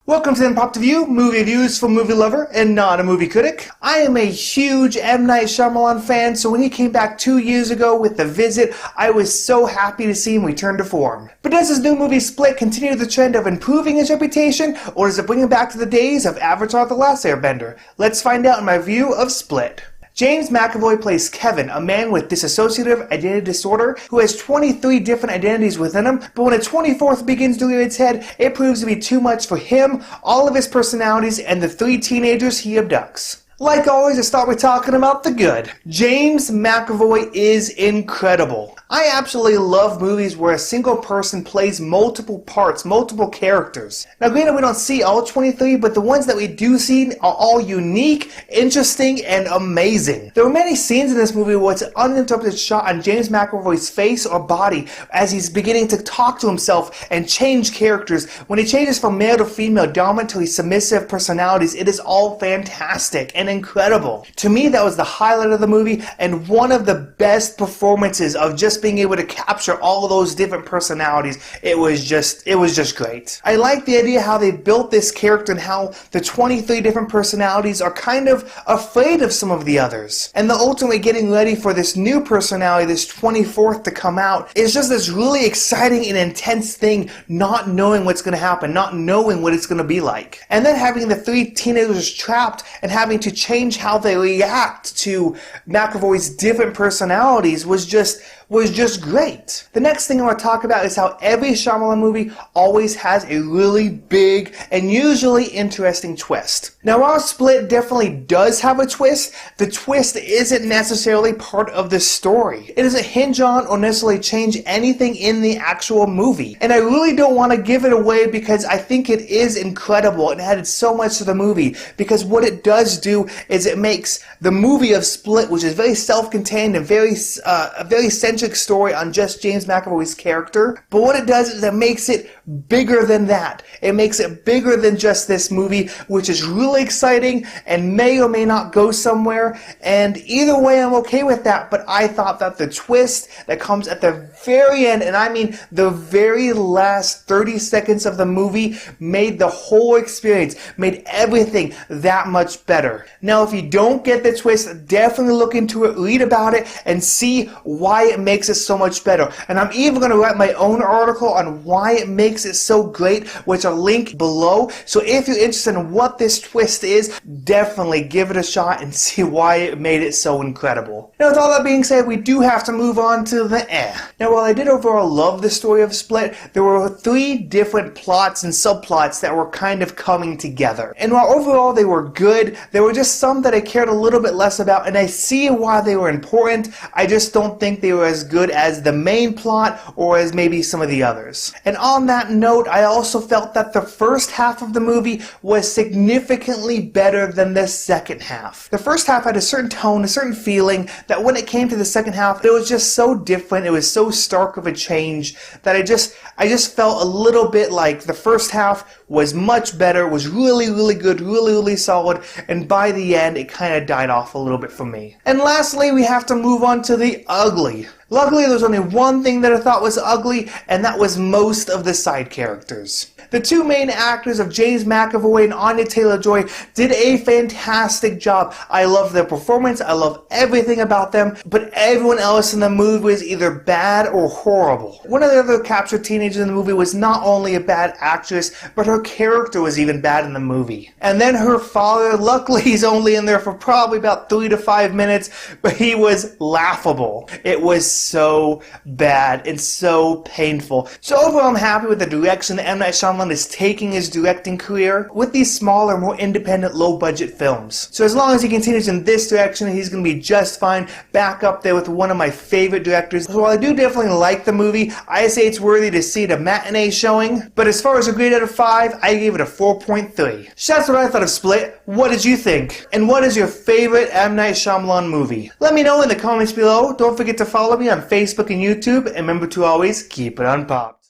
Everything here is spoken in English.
Welcome to the Unpopped Review, movie reviews for movie lover and not a movie critic. I am a huge M. Night Shyamalan fan, so when he came back 2 years ago with The Visit, I was so happy to see him return to form. But does his new movie Split continue the trend of improving his reputation, or does it bring him back to the days of Avatar: The Last Airbender? Let's find out in my review of Split. James McAvoy plays Kevin, a man with dissociative identity disorder who has 23 different identities within him, but when a 24th begins to rear its head, it proves to be too much for him, all of his personalities, and the 3 teenagers he abducts. Like always, I start with talking about the good. James McAvoy is incredible. I absolutely love movies where a single person plays multiple parts, multiple characters. Now granted, we don't see all 23, but the ones that we do see are all unique, interesting, and amazing. There were many scenes in this movie where it's an uninterrupted shot on James McAvoy's face or body as he's beginning to talk to himself and change characters. When he changes from male to female, dominant to submissive personalities, it is all fantastic and incredible. To me, that was the highlight of the movie and one of the best performances of just being able to capture all of those different personalities. It was just great. I like the idea how they built this character and how the 23 different personalities are kind of afraid of some of the others. And the ultimately getting ready for this new personality, this 24th to come out, is just this really exciting and intense thing, not knowing what's going to happen, not knowing what it's going to be like. And then having the 3 teenagers trapped and having to change how they react to McAvoy's different personalities was just great. The next thing I want to talk about is how every Shyamalan movie always has a really big and usually interesting twist. Now while Split definitely does have a twist, the twist isn't necessarily part of the story. It doesn't hinge on or necessarily change anything in the actual movie. And I really don't want to give it away because I think it is incredible and added so much to the movie, because what it does do is it makes the movie of Split, which is very self-contained and very centric story on just James McAvoy's character, but what it does is it makes it bigger than that. It makes it bigger than just this movie, which is really exciting and may or may not go somewhere, and either way I'm okay with that. But I thought that the twist that comes at the very end, and I mean the very last 30 seconds of the movie, made the whole experience, made everything that much better. Now if you don't get the twist, definitely look into it, read about it, and see why it makes it so much better. And I'm even going to write my own article on why it makes it so great, which I'll link below. So if you're interested in what this twist is, definitely give it a shot and see why it made it so incredible. Now with all that being said, we do have to move on to the Now while I did overall love the story of Split, there were 3 different plots and subplots that were kind of coming together. And while overall they were good, there were just some that I cared a little bit less about, and I see why they were important. I just don't think they were as good as the main plot or as maybe some of the others. And on that note, I also felt that the first half of the movie was significantly better than the second half. The first half had a certain tone, a certain feeling, that when it came to the second half, it was just so different, it was so stark of a change, that I just felt a little bit like the first half was much better, was really good, really solid, and by the end it kind of died off a little bit for me. And lastly, we have to move on to the ugly. Luckily, there's only one thing that I thought was ugly, and that was most of the side characters. The 2 main actors of James McAvoy and Anya Taylor-Joy did a fantastic job. I love their performance, I love everything about them, but everyone else in the movie was either bad or horrible. One of the other captured teenagers in the movie was not only a bad actress, but her character was even bad in the movie. And then her father, luckily he's only in there for probably about 3 to 5 minutes, but he was laughable. It was so bad and so painful. So overall, I'm happy with the direction that M. Night Shyamalan is taking his directing career with these smaller, more independent, low-budget films. So as long as he continues in this direction, he's going to be just fine, back up there with one of my favorite directors. So while I do definitely like the movie, I say it's worthy to see the matinee showing, but as far as a grade out of 5, I gave it a 4.3. So that's what I thought of Split. What did you think? And what is your favorite M. Night Shyamalan movie? Let me know in the comments below. Don't forget to follow me on Facebook and YouTube, and remember to always keep it unpopped.